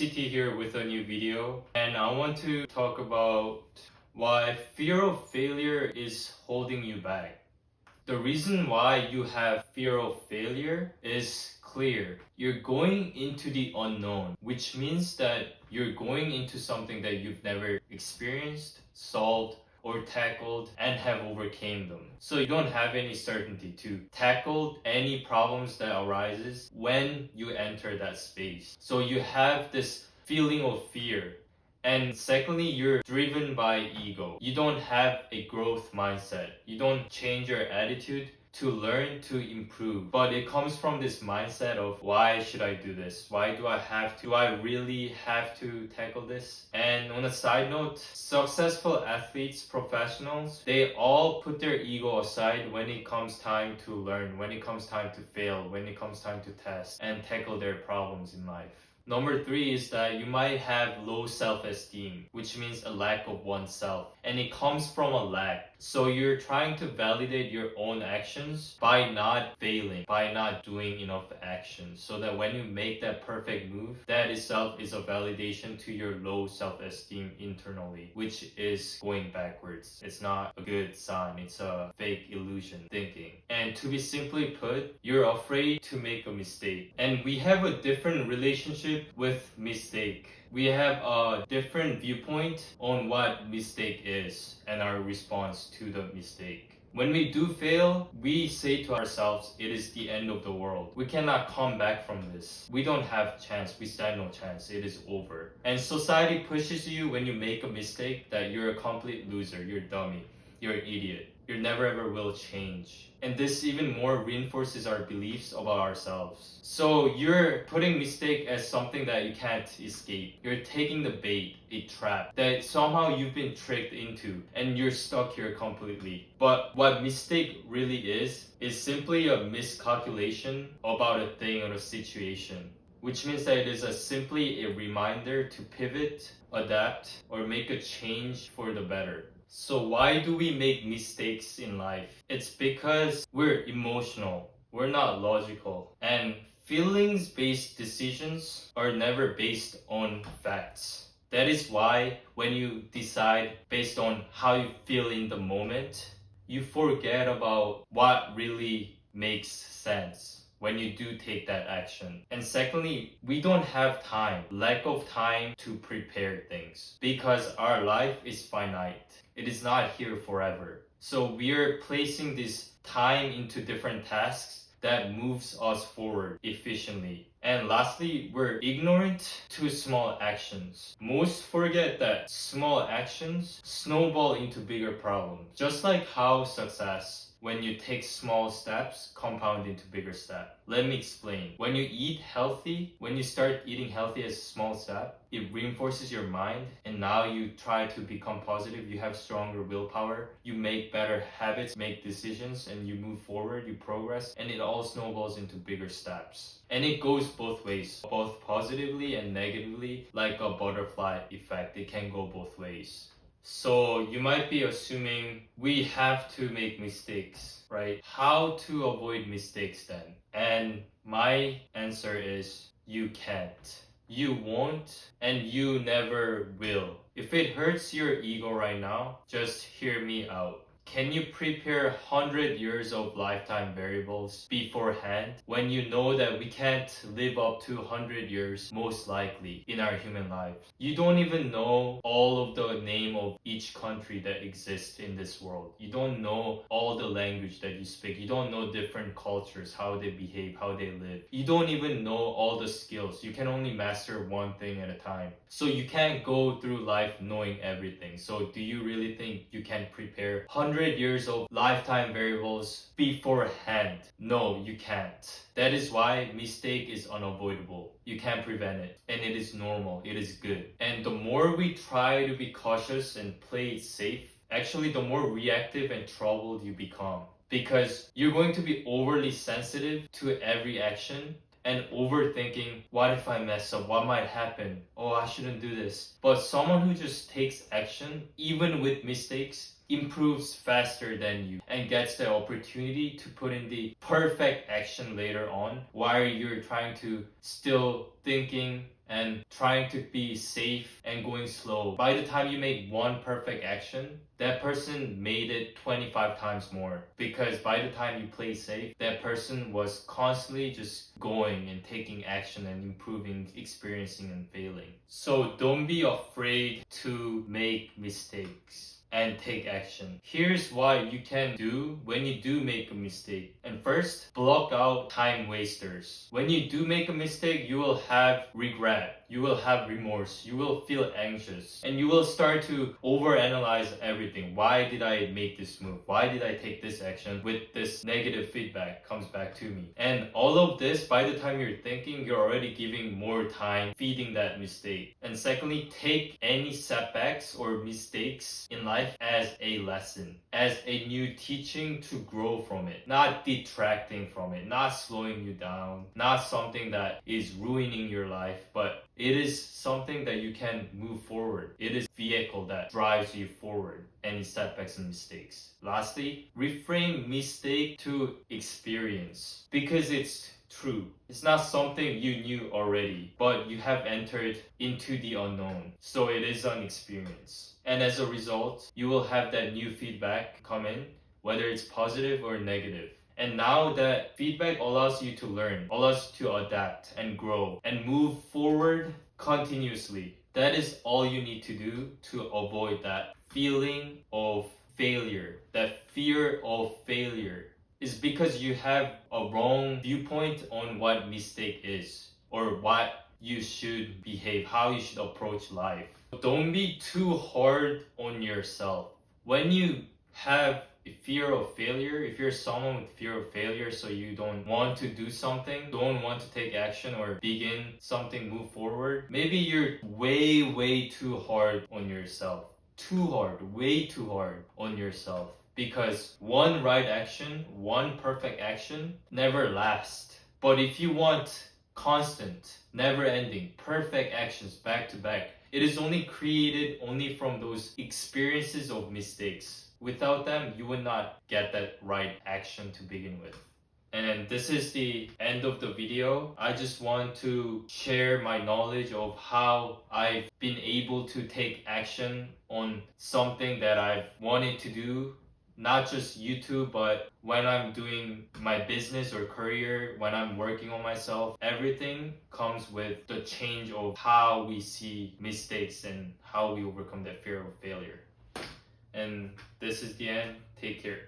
CT here with a new video, and I want to talk about why fear of failure is holding you back. The reason why you have fear of failure is clear. You're going into the unknown, which means that you're going into something that you've never experienced, solved, or tackled and have overcame them. So you don't have any certainty to tackle any problems that arises when you enter that space. So you have this feeling of fear. And secondly, you're driven by ego. You don't have a growth mindset. You don't change your attitude to learn to improve. But it comes from this mindset of, why should I do this? Why do I really have to tackle this? And on a side note, successful athletes, professionals, they all put their ego aside when it comes time to learn, when it comes time to fail, when it comes time to test and tackle their problems in life. Number 3 is that you might have low self-esteem, which means a lack of oneself. And it comes from a lack. So you're trying to validate your own actions by not failing, by not doing enough actions. So that when you make that perfect move, that itself is a validation to your low self-esteem internally, which is going backwards. It's not a good sign. It's a fake illusion thinking. And to be simply put, you're afraid to make a mistake. And we have a different relationship with mistake. We have a different viewpoint on what mistake is and our response to the mistake. When we do fail, we say to ourselves, it is the end of the world. We cannot come back from this. We don't have chance. We stand no chance. It is over. And society pushes you when you make a mistake that you're a complete loser. You're a dummy. You're an idiot. You never ever will change. And this even more reinforces our beliefs about ourselves. So you're putting mistake as something that you can't escape. You're taking the bait, a trap that somehow you've been tricked into and you're stuck here completely. But what mistake really is simply a miscalculation about a thing or a situation. Which means that it is simply a reminder to pivot, adapt, or make a change for the better. So why do we make mistakes in life? It's because we're emotional. We're not logical. And feelings-based decisions are never based on facts. That is why when you decide based on how you feel in the moment, you forget about what really makes sense when you do take that action. And secondly, we don't have time, lack of time to prepare things because our life is finite. It is not here forever. So we are placing this time into different tasks that moves us forward efficiently. And lastly, we're ignorant to small actions. Most forget that small actions snowball into bigger problems. Just like how success, when you take small steps, compound into bigger steps. Let me explain. When you eat healthy, when you start eating healthy as a small step, it reinforces your mind and now you try to become positive. You have stronger willpower. You make better habits, make decisions, and you move forward, you progress, and it all snowballs into bigger steps. And it goes both ways, both positively and negatively, like a butterfly effect. It can go both ways. So you might be assuming we have to make mistakes, right? How to avoid mistakes then? And my answer is you can't. You won't and you never will. If it hurts your ego right now, just hear me out. Can you prepare 100 years of lifetime variables beforehand when you know that we can't live up to 100 years most likely in our human life? You don't even know all of the name of each country that exists in this world. You don't know all the language that you speak. You don't know different cultures, how they behave, how they live. You don't even know all the skills. You can only master one thing at a time. So you can't go through life knowing everything. So do you really think you can prepare 100 years of lifetime variables beforehand? No, you can't. That is why mistake is unavoidable. You can't prevent it. And it is normal. It is good. And the more we try to be cautious and play it safe, actually the more reactive and troubled you become. Because you're going to be overly sensitive to every action and overthinking, what if I mess up? What might happen? Oh, I shouldn't do this. But someone who just takes action, even with mistakes, improves faster than you and gets the opportunity to put in the perfect action later on while you're trying to still thinking and trying to be safe and going slow. By the time you make one perfect action, that person made it 25 times more, because by the time you play safe, that person was constantly just going and taking action and improving, experiencing and failing. So don't be afraid to make mistakes and take action. Here's what you can do when you do make a mistake. And first, block out time wasters. When you do make a mistake, you will have regret. You will have remorse. You will feel anxious. And you will start to overanalyze everything. Why did I make this move? Why did I take this action? With this negative feedback comes back to me. And all of this, by the time you're thinking, you're already giving more time feeding that mistake. And secondly, take any setbacks or mistakes in life as a lesson, as a new teaching to grow from it, not detracting from it, not slowing you down, not something that is ruining your life, but it is something that you can move forward. It is a vehicle that drives you forward, any setbacks and mistakes. Lastly, reframe mistake to experience, because it's true. It's not something you knew already, but you have entered into the unknown. So it is an experience. And as a result, you will have that new feedback come in, whether it's positive or negative. And now that feedback allows you to learn, allows you to adapt and grow and move forward continuously. That is all you need to do to avoid that feeling of failure, that fear of failure. Is because you have a wrong viewpoint on what mistake is, or what you should behave, how you should approach life. Don't be too hard on yourself. When you have a fear of failure, if you're someone with fear of failure, so you don't want to do something, don't want to take action or begin something, move forward, maybe you're way too hard on yourself. Too hard, way too hard on yourself. Because one right action, one perfect action never lasts. But if you want constant, never-ending, perfect actions back to back, it is only created only from those experiences of mistakes. Without them, you would not get that right action to begin with. And this is the end of the video. I just want to share my knowledge of how I've been able to take action on something that I've wanted to do. Not just YouTube, but when I'm doing my business or career, when I'm working on myself, everything comes with the change of how we see mistakes and how we overcome that fear of failure. And this is the end. Take care.